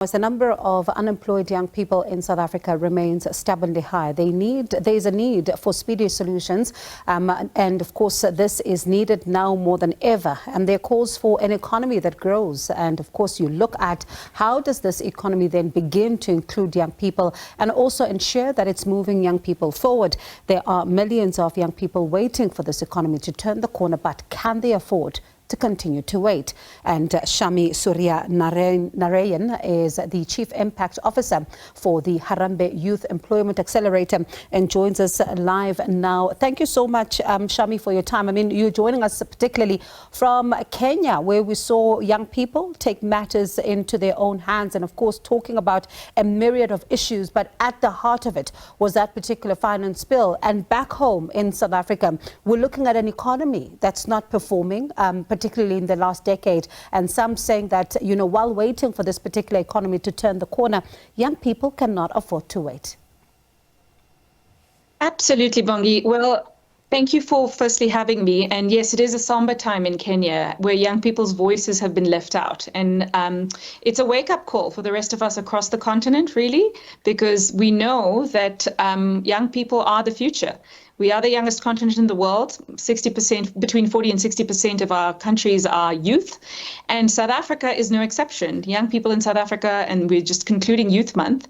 As the number of unemployed young people in South Africa remains stubbornly high, there is a need for speedy solutions, and of course this is needed now more than ever. And there are calls for an economy that grows. And of course you look at how does this economy then begin to include young people and also ensure that it's moving young people forward. There are millions of young people waiting for this economy to turn the corner, but can they afford to continue to wait? And Sharmi Surianarian is the Chief Impact Officer for the Harambee Youth Employment Accelerator and joins us live now. Thank you so much, Sharmi, for your time. I mean, you're joining us particularly from Kenya, where we saw young people take matters into their own hands and, of course, talking about a myriad of issues. But at the heart of it was that particular finance bill. And back home in South Africa, we're looking at an economy that's not performing, particularly in the last decade, and some saying that, you know, while waiting for this particular economy to turn the corner, young people cannot afford to wait. Absolutely, Bongi. Well, thank you for firstly having me. And yes, it is a somber time in Kenya where young people's voices have been left out. And it's a wake-up call for the rest of us across the continent, really, because we know that young people are the future. We are the youngest continent in the world. 60%, between 40 and 60% of our countries are youth. And South Africa is no exception. Young people in South Africa, and we're just concluding Youth Month,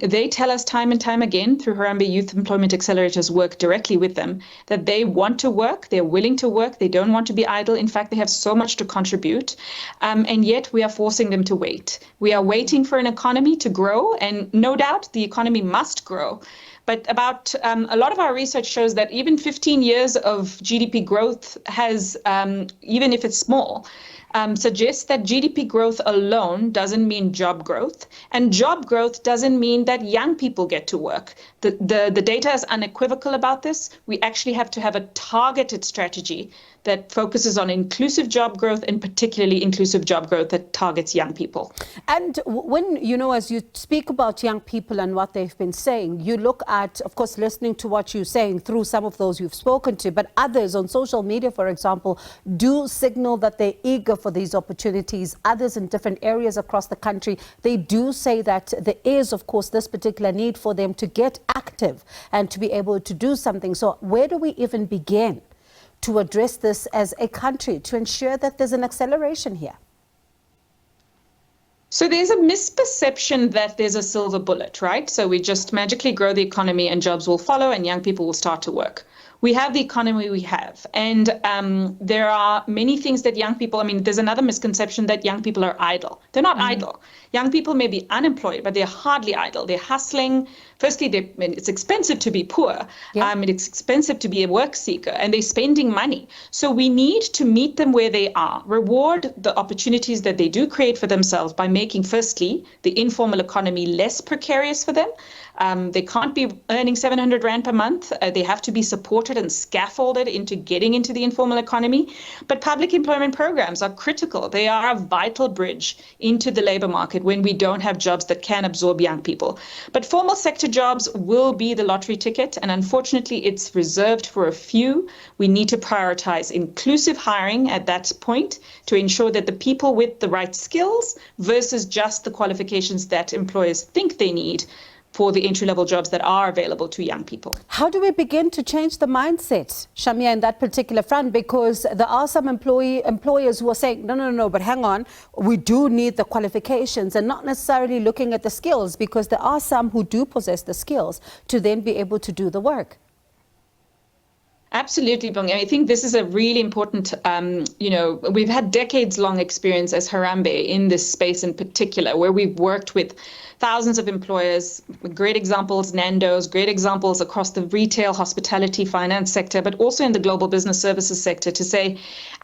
they tell us time and time again through Harambee Youth Employment Accelerators work directly with them that they want to work, they're willing to work, they don't want to be idle. In fact, they have so much to contribute. And yet we are forcing them to wait. We are waiting for an economy to grow, and no doubt the economy must grow. But about a lot of our research shows that even 15 years of GDP growth has, even if it's small, suggests that GDP growth alone doesn't mean job growth, and job growth doesn't mean that young people get to work. The data is unequivocal about this. We actually have to have a targeted strategy that focuses on inclusive job growth, and particularly inclusive job growth that targets young people. And when, you know, as you speak about young people and what they've been saying, you look at, of course, listening to what you're saying through some of those you've spoken to, but others on social media, for example, do signal that they're eager for these opportunities. Others in different areas across the country, they do say that there is, of course, this particular need for them to get active and to be able to do something. So where do we even begin to address this as a country to ensure that there's an acceleration here? So there's a misperception that there's a silver bullet, right? So we just magically grow the economy and jobs will follow and young people will start to work. We have the economy we have. And there are many things that young people, I mean, there's another misconception that young people are idle. They're not idle. Young people may be unemployed, but they're hardly idle. They're hustling. Firstly, it's expensive to be poor. Yeah. It's expensive to be a work seeker, and they're spending money. So we need to meet them where they are, reward the opportunities that they do create for themselves by making, firstly, the informal economy less precarious for them. They can't be earning 700 Rand per month. They have to be supported and scaffolded into getting into the informal economy. But public employment programs are critical. They are a vital bridge into the labor market when we don't have jobs that can absorb young people. But formal sector jobs will be the lottery ticket, and unfortunately it's reserved for a few. We need to prioritize inclusive hiring at that point to ensure that the people with the right skills versus just the qualifications that employers think they need for the entry-level jobs that are available to young people. How do we begin to change the mindset, Shamia, in that particular front? Because there are some employers who are saying, no, but hang on, we do need the qualifications, and not necessarily looking at the skills, because there are some who do possess the skills to then be able to do the work. Absolutely, Bongi. I think this is a really important, we've had decades-long experience as Harambee in this space in particular, where we've worked with thousands of employers, great examples, Nando's, great examples across the retail, hospitality, finance sector, but also in the global business services sector to say,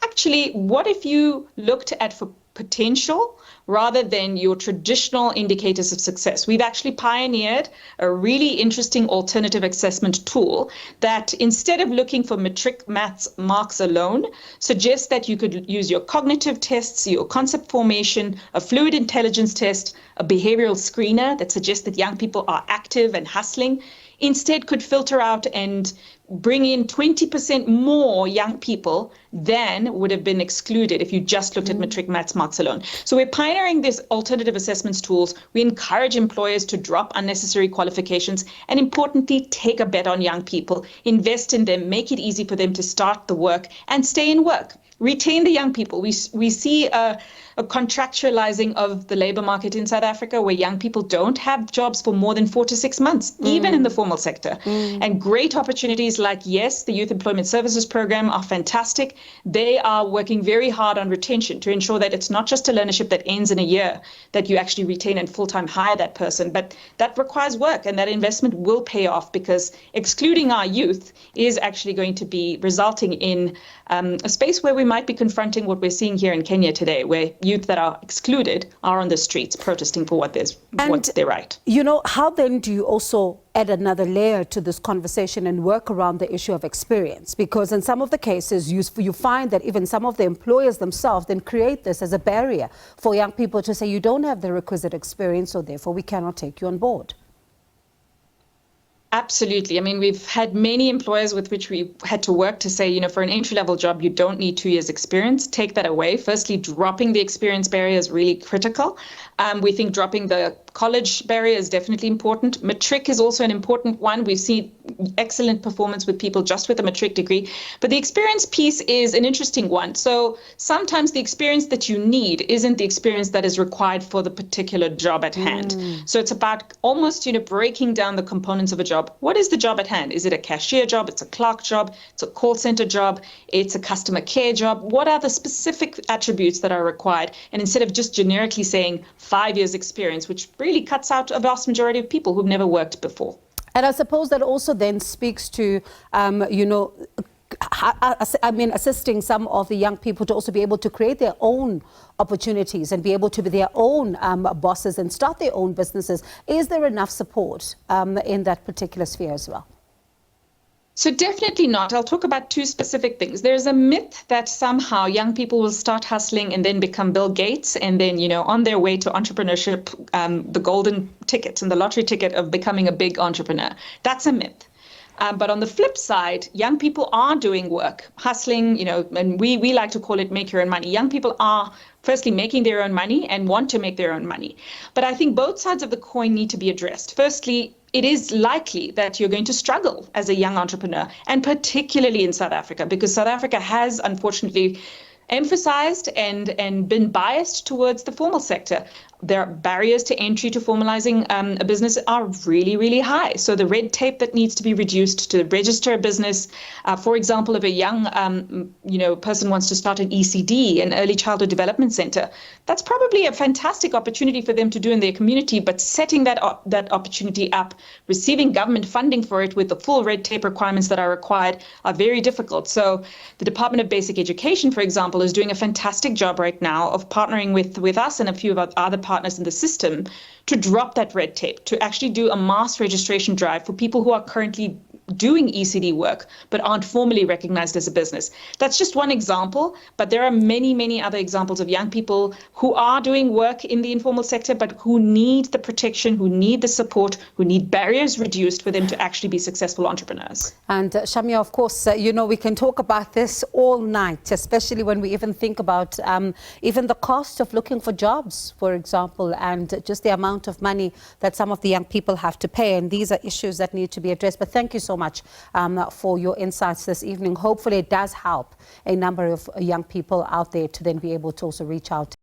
actually, what if you looked at for potential rather than your traditional indicators of success? We've actually pioneered a really interesting alternative assessment tool that, instead of looking for matric maths marks alone, suggests that you could use your cognitive tests, your concept formation, a fluid intelligence test, a behavioral screener that suggests that young people are active and hustling, instead could filter out and bring in 20% more young people than would have been excluded if you just looked at matric maths marks alone. So we're pioneering these alternative assessments tools. We encourage employers to drop unnecessary qualifications and, importantly, take a bet on young people, invest in them, make it easy for them to start the work and stay in work. Retain the young people. We see a contractualizing of the labor market in South Africa where young people don't have jobs for more than 4 to 6 months, even in the formal sector. And great opportunities like, yes, the Youth Employment Services Program are fantastic. They are working very hard on retention to ensure that it's not just a learnership that ends in a year, that you actually retain and full-time hire that person, but that requires work, and that investment will pay off, because excluding our youth is actually going to be resulting in a space where we might be confronting what we're seeing here in Kenya today, where youth that are excluded are on the streets protesting for what's their right. You know, how then do you also add another layer to this conversation and work around the issue of experience? Because in some of the cases, you find that even some of the employers themselves then create this as a barrier for young people to say, you don't have the requisite experience, so therefore we cannot take you on board. Absolutely. I mean, we've had many employers with which we had to work to say, you know, for an entry-level job, you don't need 2 years experience. Take that away. Firstly, dropping the experience barrier is really critical. We think dropping the college barrier is definitely important. Matric is also an important one. We've seen excellent performance with people just with a matric degree. But the experience piece is an interesting one. So sometimes the experience that you need isn't the experience that is required for the particular job at hand. So it's about almost, you know, breaking down the components of a job. What is the job at hand? Is it a cashier job? It's a clerk job? It's a call center job? It's a customer care job? What are the specific attributes that are required? And instead of just generically saying 5 years experience, which really cuts out a vast majority of people who've never worked before. And I suppose that also then speaks to, you know, assisting some of the young people to also be able to create their own opportunities and be able to be their own bosses and start their own businesses. Is there enough support in that particular sphere as well? So definitely not. I'll talk about two specific things. There's a myth that somehow young people will start hustling and then become Bill Gates and then, you know, on their way to entrepreneurship, the golden ticket and the lottery ticket of becoming a big entrepreneur. That's a myth. But on the flip side, young people are doing work, hustling, you know, and we like to call it make your own money. Young people are firstly making their own money and want to make their own money. But I think both sides of the coin need to be addressed. Firstly, it is likely that you're going to struggle as a young entrepreneur, and particularly in South Africa, because South Africa has unfortunately emphasized and been biased towards the formal sector. Their barriers to entry to formalizing a business are really, really high. So the red tape that needs to be reduced to register a business, for example, if a young person wants to start an ECD, an early childhood development center, that's probably a fantastic opportunity for them to do in their community. But setting that opportunity up, receiving government funding for it with the full red tape requirements that are required are very difficult. So the Department of Basic Education, for example, is doing a fantastic job right now of partnering with us and a few of our other partners in the system to drop that red tape, to actually do a mass registration drive for people who are currently doing ECD work but aren't formally recognized as a business. That's just one example, but there are many, many other examples of young people who are doing work in the informal sector but who need the protection, who need the support, who need barriers reduced for them to actually be successful entrepreneurs. And Sharmi, of course, you know, we can talk about this all night, especially when we even think about even the cost of looking for jobs, for example, and just the amount of money that some of the young people have to pay. And these are issues that need to be addressed. But thank you so much for your insights this evening. Hopefully it does help a number of young people out there to then be able to also reach out